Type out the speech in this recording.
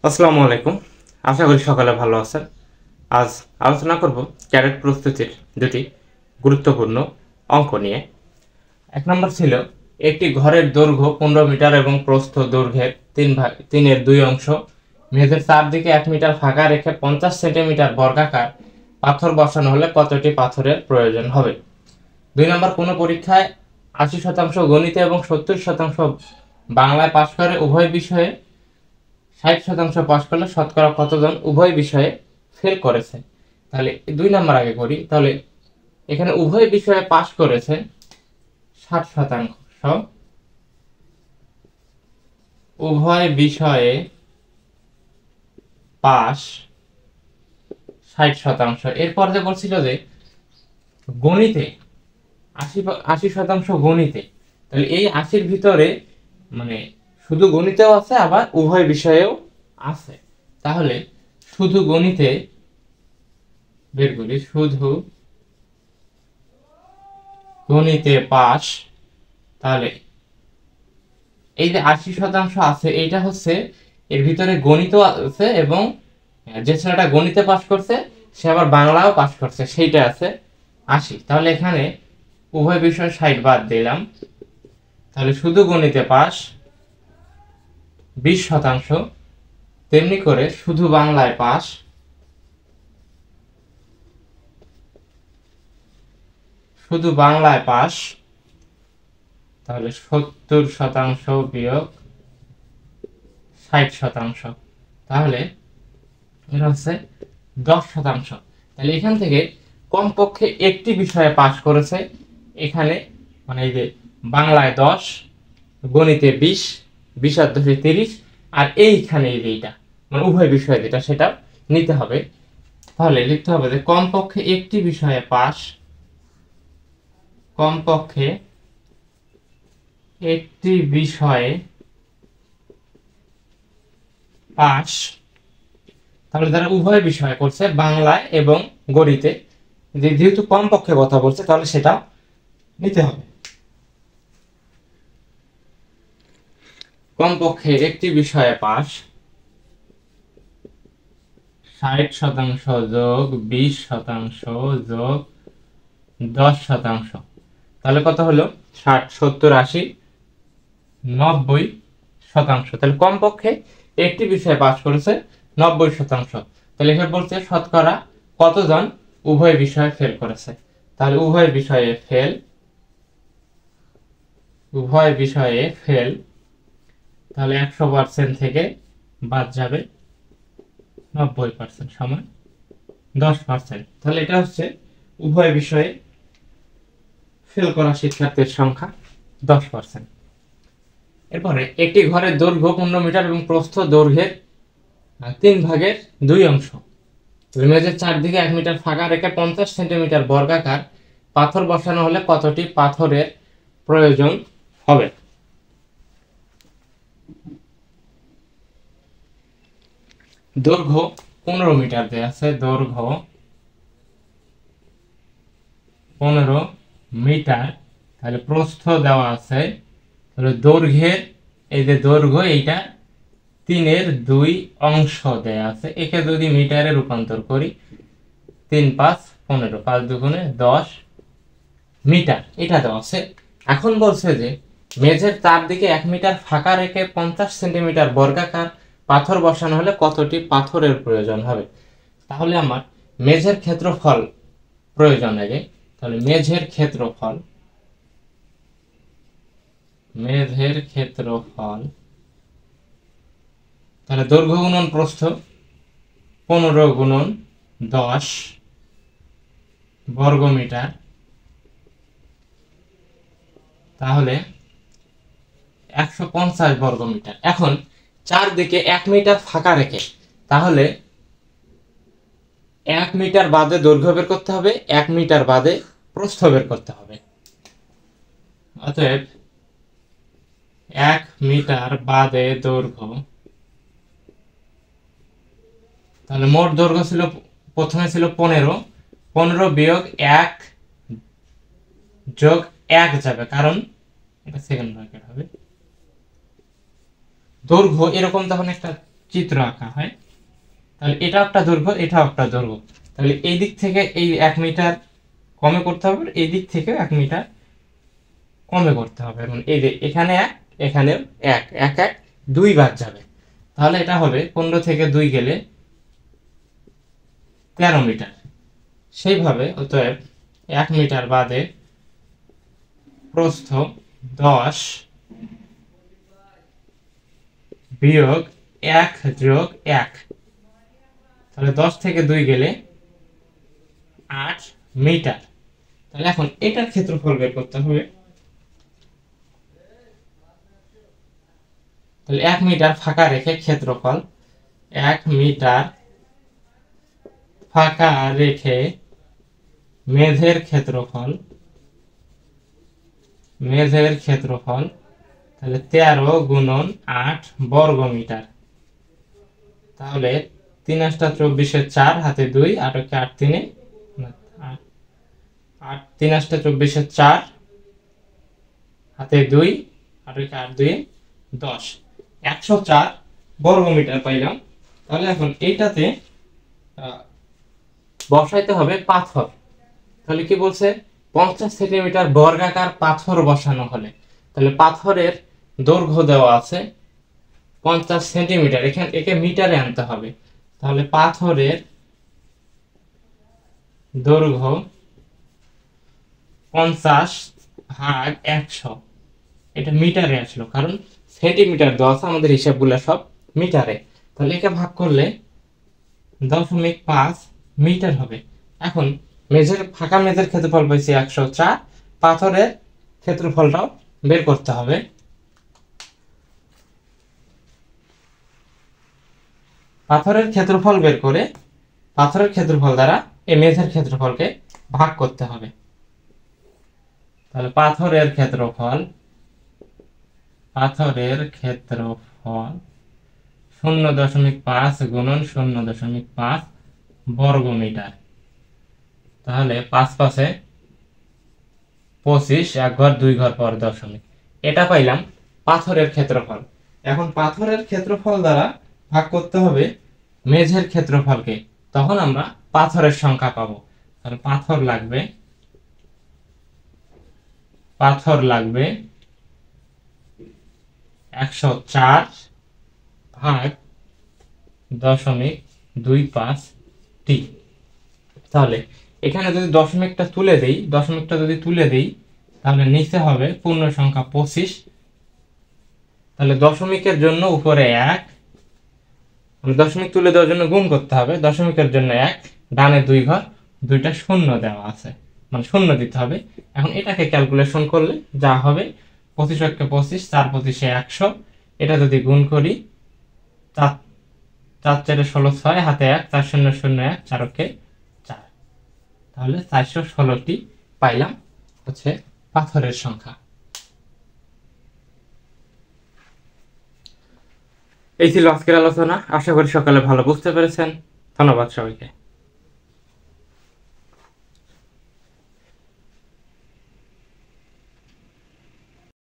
আসসালামু আলাইকুম। আশা করি সকালে ভালো আছেন। আজ আলোচনা করব ক্যাডেট প্রস্তুতির দুটি গুরুত্বপূর্ণ অঙ্ক নিয়ে। এক নম্বর ছিল একটি ঘরের দৈর্ঘ্য 15 মিটার এবং প্রস্থ দৈর্ঘ্যের তিনের দুই অংশ, মেঝের চারদিকে 1 মিটার ফাঁকা রেখে 50 সেন্টিমিটার বর্গাকার পাথর বসানো হলে কতটি পাথরের প্রয়োজন হবে। 2 নম্বর, কোনো পরীক্ষায় 80% গণিতে এবং 70% বাংলায় পাশ করে উভয় বিষয়ে 60% পাশ করলে শতকরা কতজন উভয় বিষয়ে ফেল করেছে। তাহলে 2 নাম্বার আগে করি। তাহলে এখানে উভয় বিষয়ে পাশ করেছে 60%, উভয় বিষয়ে পাশ 60%। এরপর যে বলছিল যে গণিতে 80% গণিতে, তাহলে এই 80-র ভিতরে মানে শুধু গণিতেও আছে আবার উভয় বিষয়েও আছে। তাহলে শুধু গণিতে বের করি, শুধু গণিতে পাস। তাহলে এই যে 80% আছে, এইটা হচ্ছে এর ভিতরে গণিত আছে এবং যে ছেলেটা গণিতে পাস করছে সে আবার বাংলাও পাস করছে, সেইটা আছে 80। তাহলে এখানে উভয় বিষয় 60 বাদ দিলাম। তাহলে শুধু গণিতে পাস 20%, তেমনি করে শুধু বাংলায় পাস তাহলে 70% বিয়োগ 60%, তাহলে এটা হচ্ছে 10%। তাহলে এখান থেকে কমপক্ষে একটি বিষয়ে পাস করেছে। এখানে মানে এই যে বাংলায় 10, গণিতে 20, 20 আর 10 30, আর এইখানে এইটা মানে উভয় বিষয় যেটা সেটা নিতে হবে। তাহলে লিখতে হবে যে কমপক্ষে একটি বিষয়ে পাস, কমপক্ষে একটি বিষয়ে পাস। তাহলে যারা উভয় বিষয় করছে বাংলায় এবং গণিতে, যেহেতু কমপক্ষে কথা বলছে তাহলে সেটা নিতে হবে। কমপক্ষে একটি বিষয়ে পাস 60% যোগ 20% যোগ 10%, তাহলে কত হলো 60, 70, 80, 90%। তাহলে কমপক্ষে একটি বিষয়ে পাস করেছে 90%। তাহলে এখানে বলছে শতকরা কতজন উভয় বিষয়ে ফেল করেছে। তাহলে উভয় বিষয়ে ফেল, তাহলে 100% থেকে বাদ যাবে 90% সমান 10%। তাহলে এটা হচ্ছে উভয় বিষয়ে ফেল করা শিক্ষার্থীর সংখ্যা 10%। এরপরে একটি ঘরের দৈর্ঘ্য 15 মিটার এবং প্রস্থ দৈর্ঘ্যের 3/2 অংশ, মেঝের চারদিকে 1 মিটার ফাঁকা রেখে 50 সেন্টিমিটার বর্গাকার পাথর বসানো হলে কতটি পাথরের প্রয়োজন হবে। দৈর্ঘ্য 15 মিটার দেয়া আছে, দৈর্ঘ্য 15 মিটার, তাহলে প্রস্থ দেওয়া আছে, তাহলে দৈর্ঘ্যের এই যে দৈর্ঘ্য এইটা 3/2 অংশ দেয়া আছে। একে যদি মিটারে রূপান্তর করি 3 5 15, 5 2 10 মিটার এটা দেওয়া আছে। এখন বলছে যে মেঝের চারদিকে 1 মিটার ফাঁকা রেখে 50 সেন্টিমিটার বর্গাকার পাথর বসানো হলে কতটি পাথরের প্রয়োজন হবে। তাহলে আমার মেঝের ক্ষেত্রফল প্রয়োজন আগে। তাহলে মেঝের ক্ষেত্রফল, তাহলে দৈর্ঘ্য গুণন প্রস্থ 15 গুণন 10 বর্গমিটার, তাহলে 150 বর্গমিটার। এখন চারদিকে 1 মিটার ফাঁকা রেখে, তাহলে 1 মিটার বাদে দৈর্ঘ্য বের করতে হবে, 1 মিটার বাদে প্রস্থ বের করতে হবে। অতএব 1 মিটার বাদে দৈর্ঘ্য, তাহলে মোট দৈর্ঘ্য ছিল প্রথমে ছিল 15 বিয়োগ 1 যোগ 1 যাবে, কারণ এটা সেকেন্ড ব্র্যাকেট হবে। দৈর্ঘ্য এরকম যখন একটা চিত্র আঁকা হয়, তাহলে এটা একটা দৈর্ঘ্য, এটাও একটা দৈর্ঘ্য। তাহলে এই দিক থেকে এই 1 মিটার কমে করতে হবে, এই দিক থেকে 1 মিটার কমে করতে হবে। এবং এই যে এখানে 1, এখানেও 1, 1, 1, 2 বাদ যাবে। তাহলে এটা হবে 15 থেকে 2 গেলে 13 মিটার। সেইভাবে অতএব 1 মিটার বাদে প্রস্থ 10 বিয়োগ 1 যোগ 1, তাহলে 10 থেকে 2 গেলে 8 মিটার। তাহলে এখন এটার ক্ষেত্রফল বের করতে হবে। তাহলে 1 মিটার ফাঁকা রেখে ক্ষেত্রফল, 1 মিটার ফাঁকা রেখে মেঝের ক্ষেত্রফল, তাহলে 13 গুণন 8 বর্গ মিটার। তাহলে 3 8 24 4 হাতে 2, 8 8 3 8 3 8 24 4 হাতে 2, 8 8 2 10, 104 বর্গ মিটার পাইলাম। তাহলে এখন এইটাতে বসাইতে হবে পাথর। তাহলে কি বলছে, 50 সেন্টিমিটার বর্গাকার পাথর বসানো হলে, তাহলে পাথরের দৈর্ঘ্য দেওয়া আছে 50 সেন্টিমিটার, এখানে একে মিটারে আনতে হবে। তাহলে পাথরের দৈর্ঘ্য 50 ভাগ 100, এটা মিটারে আসলো, কারণ সেন্টিমিটার দেওয়া আছে, আমাদের হিসাবগুলো সব মিটারে। তাহলে একে ভাগ করলে 0.5 মিটার হবে। এখন ফাঁকা মেঝের ক্ষেত্রফল পাইছি 104, পাথরের ক্ষেত্রফলটাও বের করতে হবে। পাথরের ক্ষেত্রফল বের করে পাথরের ক্ষেত্রফল দ্বারা এই মেঝের ক্ষেত্রফলকে ভাগ করতে হবে। তাহলে পাথরের ক্ষেত্রফল 0.5 গুণন 0.5 বর্গ মিটার। তাহলে 5 5 25, 1 ঘর 2 ঘর পর দশমিক। এটা পাইলাম পাথরের ক্ষেত্রফল। এখন পাথরের ক্ষেত্রফল দ্বারা ভাগ করতে হবে মেঝের ক্ষেত্রফলকে, তখন আমরা পাথরের সংখ্যা পাবো। তাহলে পাথর লাগবে 104 ভাগ 0.25 টি। তাহলে এখানে যদি দশমিকটা তুলে দেই, তাহলে নিচে হবে পূর্ণ সংখ্যা 25। তাহলে দশমিকের জন্য উপরে 1, দশমিক তুলে দেওয়ার জন্য গুণ করতে হবে, দশমিকের জন্য 1, ডানে 2 ঘর, 2টা শূন্য দেওয়া আছে, মানে শূন্য দিতে হবে। এখন এটাকে ক্যালকুলেশন করলে যা হবে 25 1 25, 4 25 100, এটা যদি গুণ করি 4 4 4 16 6, হাতে 1, 4 0 0 1, 4 4, তাহলে 416টি পাইলাম হচ্ছে পাথরের সংখ্যা। এই ছিল আজকের আলোচনা। আশা করি সকালে ভালো বুঝতে পেরেছেন। ধন্যবাদ সবাইকে।